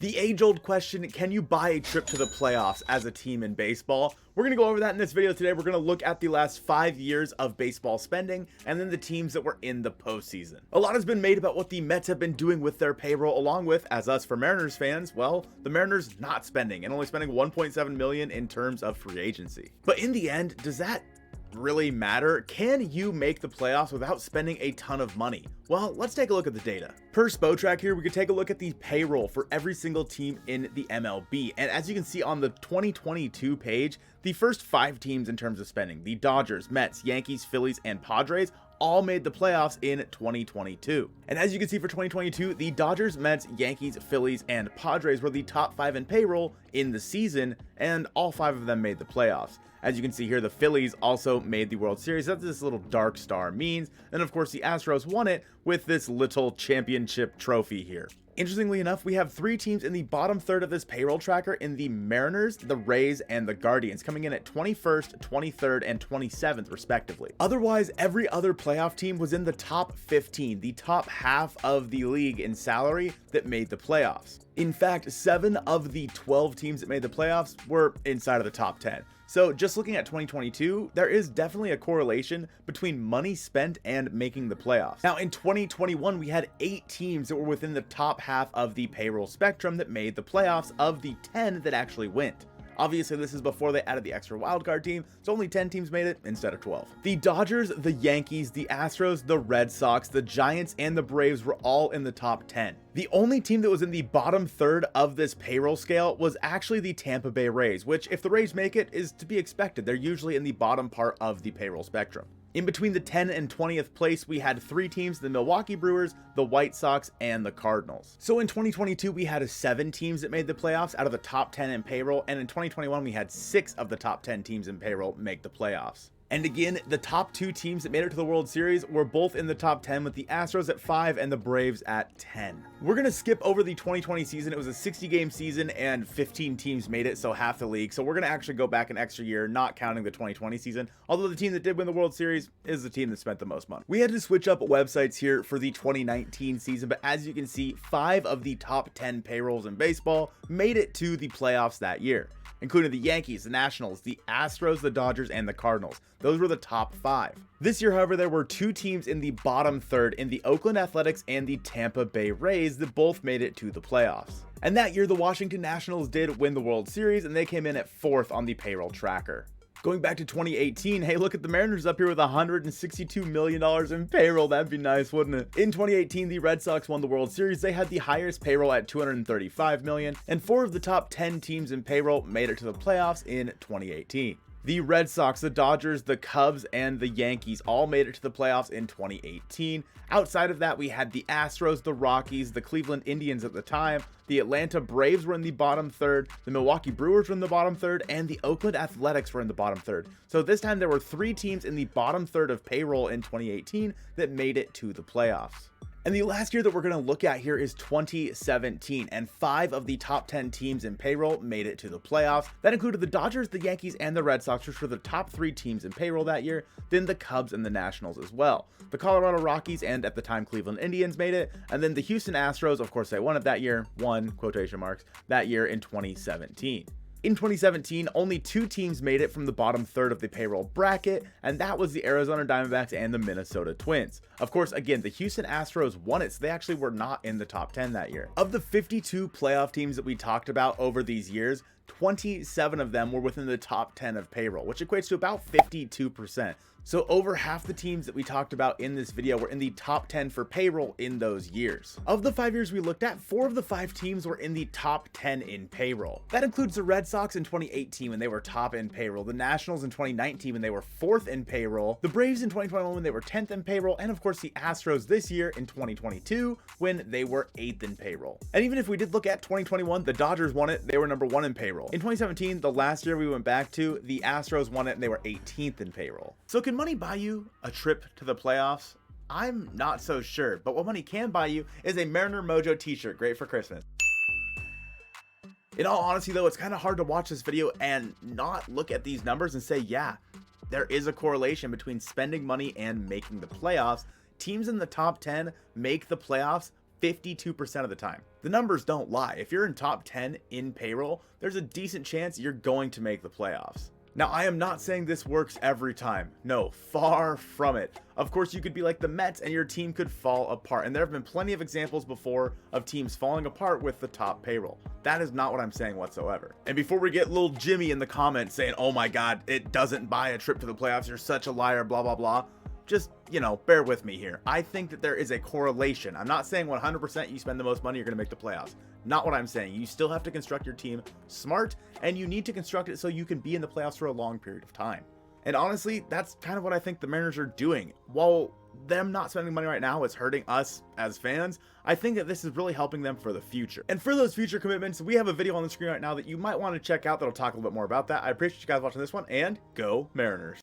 The age-old question, can you buy a trip to the playoffs as a team in baseball? We're going to go over that in this video today. We're going to look at the last 5 years of baseball spending and then the teams that were in the postseason. A lot has been made about what the Mets have been doing with their payroll, along with, as us for Mariners fans, well, the Mariners not spending and only spending $1.7 million in terms of free agency. But in the end, does that really matter? Can you make the playoffs without spending a ton of money? Well, let's take a look at the data. Per Spotrac here, we could take a look at the payroll for every single team in the MLB. And as you can see on the 2022 page, the first 5 teams in terms of spending, the Dodgers, Mets, Yankees, Phillies, and Padres, all made the playoffs in 2022. And as you can see for 2022, the Dodgers, Mets, Yankees, Phillies, and Padres were the top 5 in payroll in the season, and all 5 of them made the playoffs. As you can see here, the Phillies also made the World Series. That's this little dark star means. And of course, the Astros won it with this little championship trophy here. Interestingly enough, we have 3 teams in the bottom third of this payroll tracker in the Mariners, the Rays, and the Guardians, coming in at 21st, 23rd, and 27th, respectively. Otherwise, every other playoff team was in the top 15, the top half of the league in salary that made the playoffs. In fact, 7 of the 12 teams that made the playoffs were inside of the top 10. So just looking at 2022, there is definitely a correlation between money spent and making the playoffs. Now in 2021, we had 8 teams that were within the top half of the payroll spectrum that made the playoffs of the 10 that actually went. Obviously, this is before they added the extra wildcard team, so only 10 teams made it instead of 12. The Dodgers, the Yankees, the Astros, the Red Sox, the Giants, and the Braves were all in the top 10. The only team that was in the bottom third of this payroll scale was actually the Tampa Bay Rays, which, if the Rays make it, is to be expected. They're usually in the bottom part of the payroll spectrum. In between the 10 and 20th place, we had 3 teams, the Milwaukee Brewers, the White Sox, and the Cardinals. So in 2022, we had 7 teams that made the playoffs out of the top 10 in payroll, and in 2021, we had 6 of the top 10 teams in payroll make the playoffs. And again, the top 2 teams that made it to the World Series were both in the top 10, with the Astros at 5 and the Braves at 10. We're going to skip over the 2020 season. It was a 60-game season and 15 teams made it, so half the league. So we're going to actually go back an extra year, not counting the 2020 season, although the team that did win the World Series is the team that spent the most money. We had to switch up websites here for the 2019 season, but as you can see, 5 of the top 10 payrolls in baseball made it to the playoffs that year, including the Yankees, the Nationals, the Astros, the Dodgers, and the Cardinals. Those were the top 5. This year, however, there were 2 teams in the bottom third in the Oakland Athletics and the Tampa Bay Rays that both made it to the playoffs. And that year, the Washington Nationals did win the World Series, and they came in at 4th on the payroll tracker. Going back to 2018, hey, look at the Mariners up here with $162 million in payroll. That'd be nice, wouldn't it? In 2018, the Red Sox won the World Series. They had the highest payroll at $235 million, and 4 of the top 10 teams in payroll made it to the playoffs in 2018. The Red Sox, the Dodgers, the Cubs, and the Yankees all made it to the playoffs in 2018. Outside of that, we had the Astros, the Rockies, the Cleveland Indians at the time, the Atlanta Braves were in the bottom third, the Milwaukee Brewers were in the bottom third, and the Oakland Athletics were in the bottom third. So this time there were 3 teams in the bottom third of payroll in 2018 that made it to the playoffs. And the last year that we're going to look at here is 2017, and 5 of the top 10 teams in payroll made it to the playoffs. That included the Dodgers, the Yankees, and the Red Sox, which were the top 3 teams in payroll that year, then the Cubs and the Nationals as well. The Colorado Rockies and, at the time, Cleveland Indians made it, and then the Houston Astros, of course they won it that year, won, quotation marks, that year in 2017. In 2017, only 2 teams made it from the bottom third of the payroll bracket, and that was the Arizona Diamondbacks and the Minnesota Twins. Of course, again, the Houston Astros won it, so they actually were not in the top 10 that year. Of the 52 playoff teams that we talked about over these years, 27 of them were within the top 10 of payroll, which equates to about 52%. So over half the teams that we talked about in this video were in the top 10 for payroll in those years. Of the 5 years we looked at, 4 of the 5 teams were in the top 10 in payroll. That includes the Red Sox in 2018 when they were top in payroll, the Nationals in 2019 when they were 4th in payroll, the Braves in 2021 when they were 10th in payroll, and of course the Astros this year in 2022 when they were 8th in payroll. And even if we did look at 2021, the Dodgers won it, they were number 1 in payroll. In 2017, the last year we went back to, the Astros won it and they were 18th in payroll. So can money buy you a trip to the playoffs? I'm not so sure, but what money can buy you is a Mariner Mojo t-shirt, great for Christmas. In all honesty though, it's kind of hard to watch this video and not look at these numbers and say, yeah, there is a correlation between spending money and making the playoffs. Teams in the top 10 make the playoffs 52% of the time. The numbers don't lie. If you're in top 10 in payroll, there's a decent chance you're going to make the playoffs. Now, I am not saying this works every time. No, far from it. Of course, you could be like the Mets and your team could fall apart. And there have been plenty of examples before of teams falling apart with the top payroll. That is not what I'm saying whatsoever. And before we get little Jimmy in the comments saying, oh my God, it doesn't buy a trip to the playoffs, you're such a liar, blah, blah, blah. Just, bear with me here. I think that there is a correlation. I'm not saying 100% you spend the most money, you're going to make the playoffs. Not what I'm saying. You still have to construct your team smart, and you need to construct it so you can be in the playoffs for a long period of time. And honestly, that's kind of what I think the Mariners are doing. While them not spending money right now is hurting us as fans, I think that this is really helping them for the future. And for those future commitments, we have a video on the screen right now that you might want to check out that'll talk a little bit more about that. I appreciate you guys watching this one, and go Mariners.